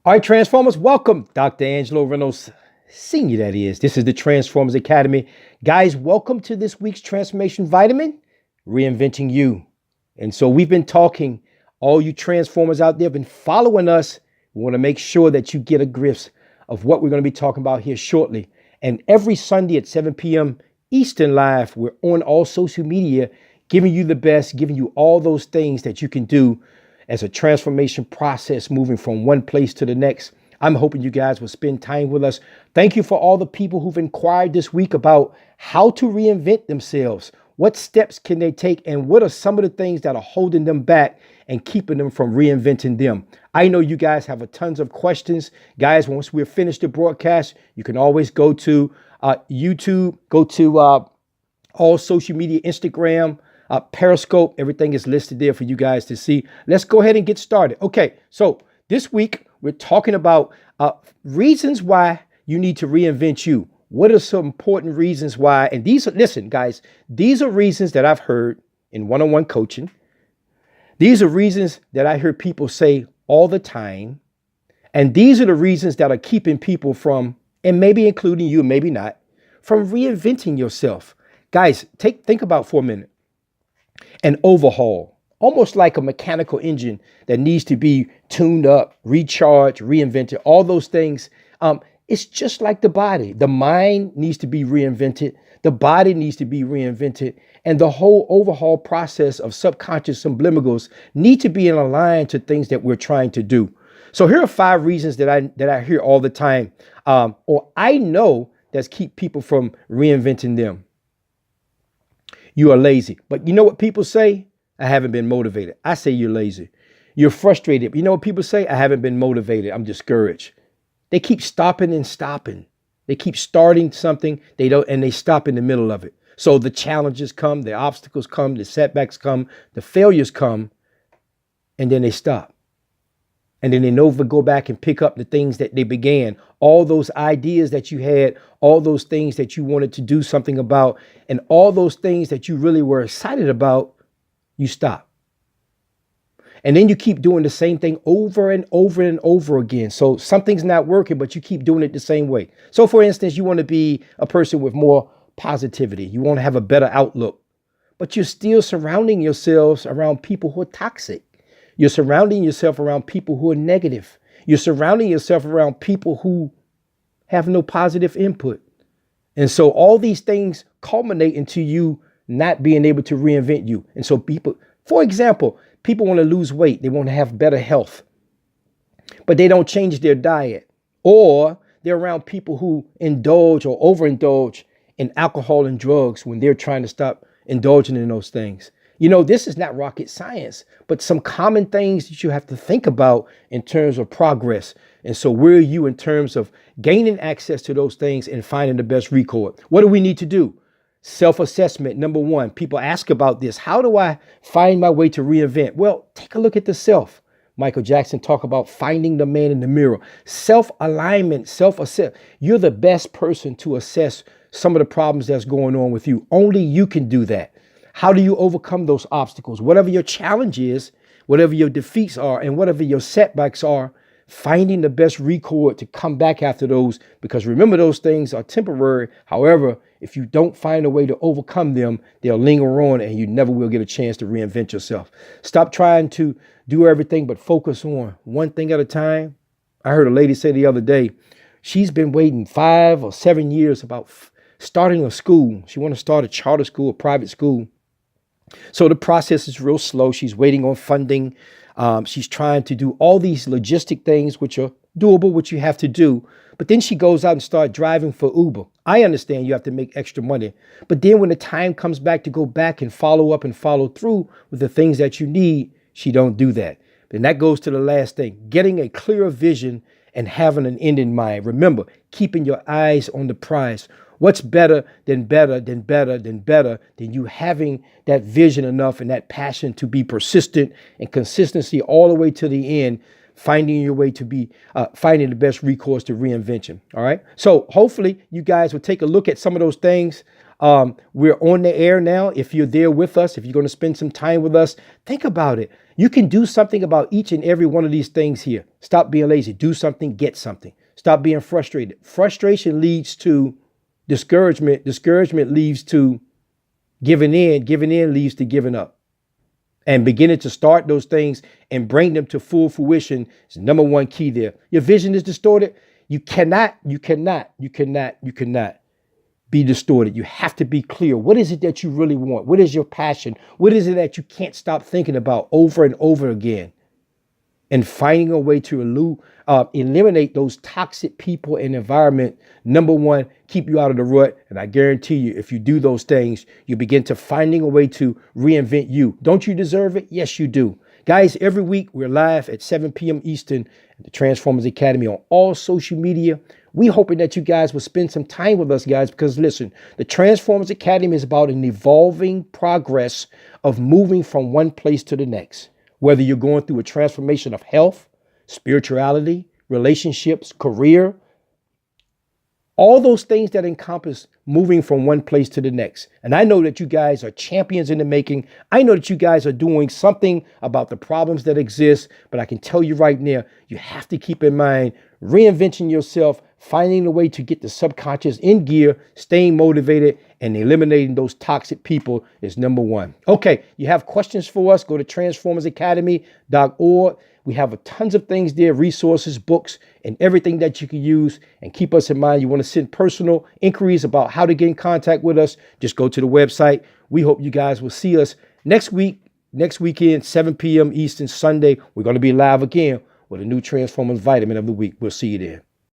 All right, Transformers, welcome. Dr. Angelo Reynolds, Senior, that is. This is the Transformers Academy. Guys, welcome to this week's Transformation Vitamin, Reinventing You. And so we've been talking, all you Transformers out there have been following us. We want to make sure that you get a grasp of what we're going to be talking about here shortly. And every Sunday at 7 p.m. Eastern Live, we're on all social media, giving you the best, giving you all those things that you can do as a transformation process moving from one place to the next. I'm hoping you guys will spend time with us. Thank you for all the people who've inquired this week about how to reinvent themselves. What steps can they take, and what are some of the things that are holding them back and keeping them from reinventing them? I know you guys have a tons of questions. Guys, once we're finished the broadcast, you can always go to YouTube, go to all social media, Instagram, Periscope. Everything is listed there for you guys to see. Let's go ahead and get started. Okay, so this week we're talking about reasons why you need to reinvent you. What are some important reasons why? And these are, listen, guys, these are reasons that I've heard in one-on-one coaching. These are reasons that I hear people say all the time. And these are the reasons that are keeping people from, and maybe including you, maybe not, from reinventing yourself. Guys, think about for a minute. An overhaul, almost like a mechanical engine that needs to be tuned up, recharged, reinvented, all those things. It's just like the body. The mind needs to be reinvented. The body needs to be reinvented. And the whole overhaul process of subconscious subliminals need to be in line to things that we're trying to do. So here are 5 reasons that I hear all the time, or I know that's keep people from reinventing them. You are lazy. But you know what people say? I haven't been motivated. I say you're lazy. You're frustrated. You know what people say? I haven't been motivated. I'm discouraged. They keep stopping and stopping. They keep starting something, and they stop in the middle of it. So the challenges come, the obstacles come, the setbacks come, the failures come, and then they stop. And then they never go back and pick up the things that they began. All those ideas that you had, all those things that you wanted to do something about, and all those things that you really were excited about, you stop. And then you keep doing the same thing over and over and over again. So something's not working, but you keep doing it the same way. So for instance, you want to be a person with more positivity. You want to have a better outlook, but you're still surrounding yourselves around people who are toxic. You're surrounding yourself around people who are negative. You're surrounding yourself around people who have no positive input. And so all these things culminate into you not being able to reinvent you. And so people, for example, people want to lose weight. They want to have better health, but they don't change their diet, or they're around people who indulge or overindulge in alcohol and drugs when they're trying to stop indulging in those things. You know, this is not rocket science, but some common things that you have to think about in terms of progress. And so where are you in terms of gaining access to those things and finding the best record? What do we need to do? Self-assessment. Number 1, people ask about this. How do I find my way to reinvent? Well, take a look at the self. Michael Jackson talked about finding the man in the mirror. Self-alignment, self-assess. You're the best person to assess some of the problems that's going on with you. Only you can do that. How do you overcome those obstacles? Whatever your challenge is, whatever your defeats are, and whatever your setbacks are, finding the best record to come back after those, because remember, those things are temporary. However, if you don't find a way to overcome them, they'll linger on and you never will get a chance to reinvent yourself. Stop trying to do everything, but focus on one thing at a time. I heard a lady say the other day, she's been waiting 5 or 7 years about starting a school. She wants to start a charter school, a private school. So the process is real slow. She's waiting on funding. She's trying to do all these logistic things, which are doable, which you have to do. But then she goes out and starts driving for Uber. I understand you have to make extra money. But then when the time comes back to go back and follow up and follow through with the things that you need, she don't do that. And that goes to the last thing, getting a clearer vision and having an end in mind. Remember, keeping your eyes on the prize. What's better than you having that vision enough and that passion to be persistent and consistency all the way to the end, finding your way to be finding the best recourse to reinvention. All right. So hopefully you guys will take a look at some of those things. We're on the air now. If you're there with us, if you're going to spend some time with us, think about it. You can do something about each and every one of these things here. Stop being lazy. Do something, get something. Stop being frustrated. Frustration leads to discouragement. Discouragement leads to giving in. Giving in leads to giving up. And beginning to start those things and bring them to full fruition is number one key there. Your vision is distorted. You cannot be distorted. You have to be clear. What is it that you really want? What is your passion? What is it that you can't stop thinking about over and over again? And finding a way to eliminate those toxic people and environment. Number one, keep you out of the rut. And I guarantee you, if you do those things, you begin to finding a way to reinvent you. Don't you deserve it? Yes, you do. Guys, every week we're live at 7 p.m. Eastern at the Transformers Academy on all social media. We hoping that you guys will spend some time with us, guys, because listen, the Transformers Academy is about an evolving progress of moving from one place to the next. Whether you're going through a transformation of health, spirituality, relationships, career, all those things that encompass moving from one place to the next. And I know that you guys are champions in the making. I know that you guys are doing something about the problems that exist. But I can tell you right now, you have to keep in mind reinventing yourself, finding a way to get the subconscious in gear, staying motivated, and eliminating those toxic people is number one. Okay, you have questions for us, go to transformersacademy.org. We have tons of things there, resources, books, and everything that you can use. And keep us in mind, you want to send personal inquiries about how to get in contact with us, just go to the website. We hope you guys will see us next weekend, 7 p.m. Eastern, Sunday. We're going to be live again with a new Transformers Vitamin of the Week. We'll see you there.